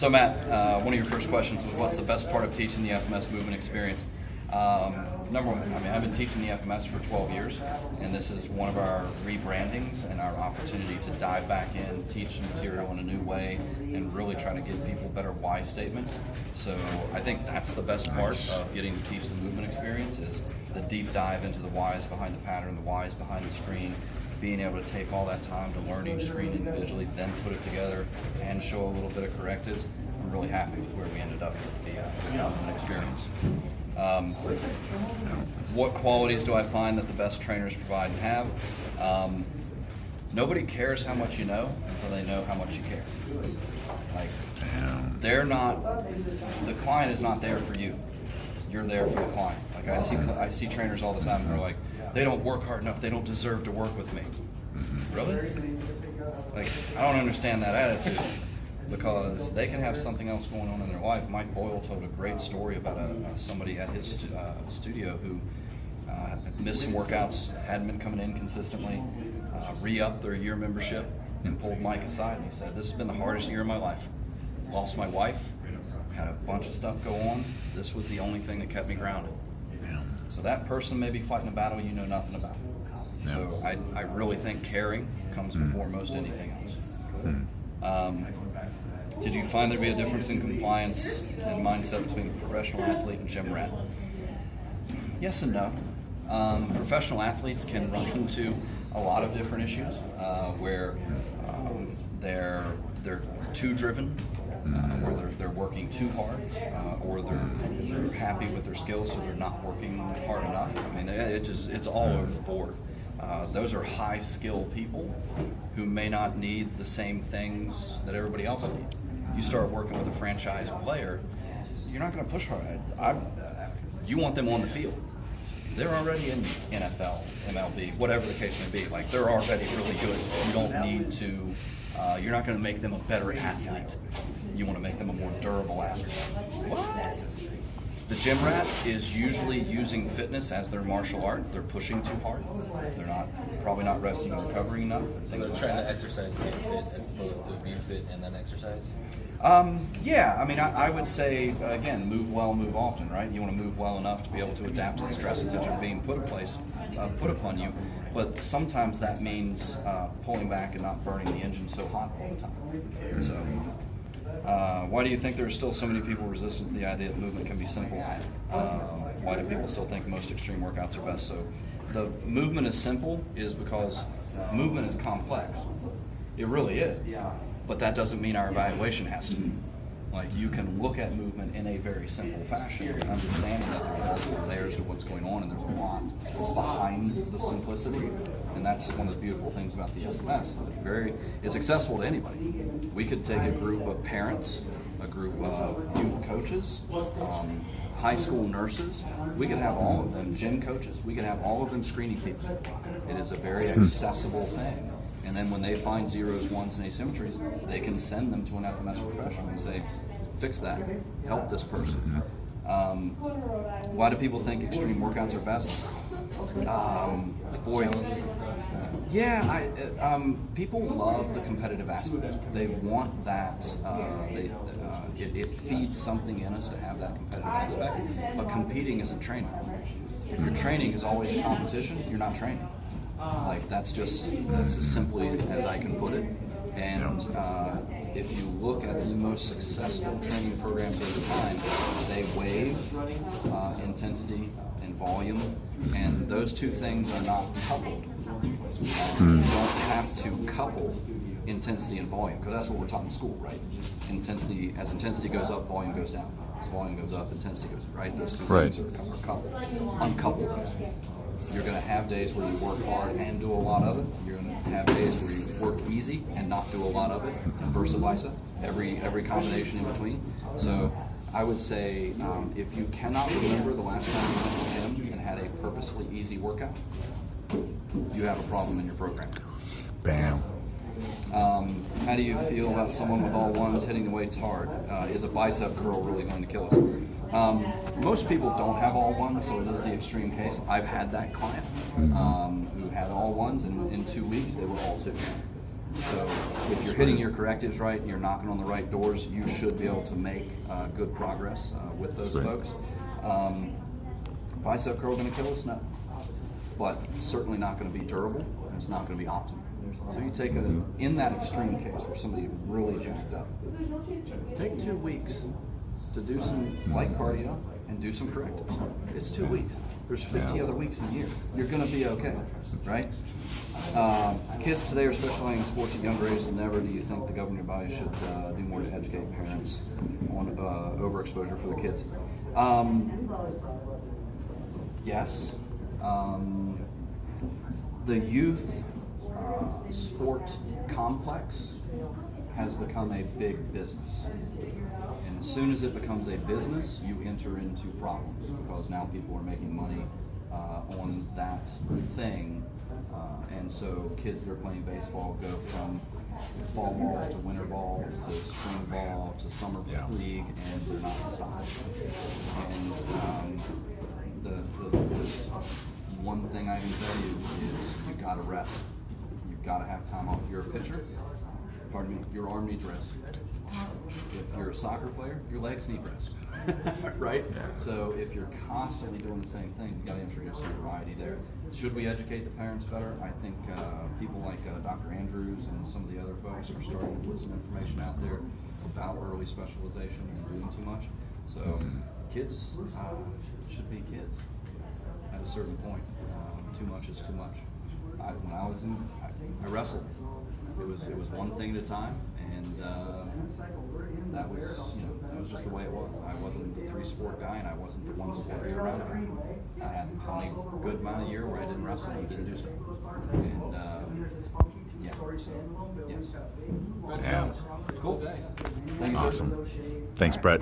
So Matt, one of your first questions was what's the best part of teaching the FMS Movement Experience? Number one, I've been teaching the FMS for 12 years, and this is one of our rebrandings and our opportunity to dive back in, teach material in a new way, and really try to give people better why statements. So I think that's the best part of getting to teach the movement experience is the deep dive into the whys behind the pattern, the whys behind the screen, being able to take all that time to learn each screen individually, then put it together and show a little bit of correctives. I'm really happy with where we ended up with the movement experience. What qualities do I find that the best trainers provide and have? Nobody cares how much you know until they know how much you care. Like, they're not, the client is not there for you. You're there for the client. Like I see trainers all the time and they're like, they don't work hard enough, they don't deserve to work with me. Really? Like, I don't understand that attitude. Because they can have something else going on in their life. Mike Boyle told a great story about somebody at his studio who missed some workouts, hadn't been coming in consistently, re-upped their year membership, and pulled Mike aside and he said, this has been the hardest year of my life. Lost my wife, had a bunch of stuff go on. This was the only thing that kept me grounded. So that person may be fighting a battle you know nothing about. So I really think caring comes before most anything else. Did you find there to be a difference in compliance and mindset between the professional athlete and gym rat? Yes and no. Professional athletes can run into a lot of different issues where they're too driven, or they're working too hard, or they're happy with their skills so they're not working hard enough. I mean, it's all over the board. Those are high skill people who may not need the same things that everybody else needs. You start working with a franchise player, you're not going to push hard. You want them on the field. They're already in NFL, MLB, whatever the case may be. Like, they're already really good. You don't need to, you're not going to make them a better athlete. You want to make them a more durable athlete. What? The gym rat is usually using fitness as their martial art. They're pushing too hard. They're probably not resting and recovering enough. So they're trying to exercise to get fit as opposed to be fit and then exercise? Yeah, I mean, I would say, again, move well, move often, right? You want to move well enough to be able to adapt to the stresses that are being put upon you. But sometimes that means pulling back and not burning the engine so hot all the time. So, why do you think there are still so many people resistant to the idea that movement can be simple? Why do people still think most extreme workouts are best? So the movement is simple is because movement is complex. It really is. But that doesn't mean our evaluation has to be. Like, you can look at movement in a very simple fashion, understanding that there's multiple layers to what's going on and there's a lot behind the simplicity. And that's one of the beautiful things about the FMS is it's accessible to anybody. We could take a group of parents, a group of youth coaches, high school nurses. We could have all of them, gym coaches. We could have all of them screening people. It is a very accessible thing. And then when they find zeros, ones, and asymmetries, they can send them to an FMS professional and say, fix that, help this person. Why do people think extreme workouts are best? People love the competitive aspect. They want that. It feeds something in us to have that competitive aspect. But competing isn't training. If your training is always a competition, you're not training. Like, that's as simply as I can put it. And if you look at the most successful training programs over time, they waive intensity and volume, and those two things are not coupled. You don't have to couple intensity and volume, because that's what we're taught in school, right? As intensity goes up, volume goes down. As volume goes up, intensity goes right. Those two things are coupled. Uncouple those. You're going to have days where you work hard and do a lot of it. You're going to have days where you work easy and not do a lot of it, and vice versa. Every combination in between. So I would say if you cannot remember the last time you went to the gym and had a purposefully easy workout, you have a problem in your program. Bam. How do you feel about someone with all ones hitting the weights hard? Is a bicep curl really going to kill us? Most people don't have all ones, so it is the extreme case. I've had that client who had all ones, and in 2 weeks they were all two. So if you're hitting your correctives right and you're knocking on the right doors, you should be able to make good progress with those folks. Bicep curl going to kill us? No. But certainly not going to be durable, and it's not going to be optimal. So you take in that extreme case where somebody really jacked up, take 2 weeks to do some light cardio and do some correctives. It's 2 weeks. There's 50 other weeks in the year. You're going to be okay, right? Kids today are specializing in sports at younger ages than ever. Do you think the governing body should do more to educate parents on overexposure for the kids? Yes. The youth sport complex has become a big business. And as soon as it becomes a business, you enter into problems because now people are making money on that thing. And so kids that are playing baseball go from fall ball to winter ball to spring ball to summer league, and they're not stopped. And the one thing I can tell you is you got to rest. You've got to have time off. If you're a pitcher, pardon me, your arm needs rest. If you're a soccer player, your legs need rest, right? So if you're constantly doing the same thing, you got to introduce some variety there. Should we educate the parents better? I think people like Dr. Andrews and some of the other folks are starting to put some information out there about early specialization and doing too much. So kids should be kids at a certain point. Too much is too much. When I was I wrestled. It was one thing at a time, and that was just the way it was. I wasn't the 3-sport guy, and I wasn't the one sport year round guy. I had only a good amount of year where I didn't wrestle and didn't do stuff. And yes. Yeah. Cool. Thank you, sir. Awesome. Thanks, Brett.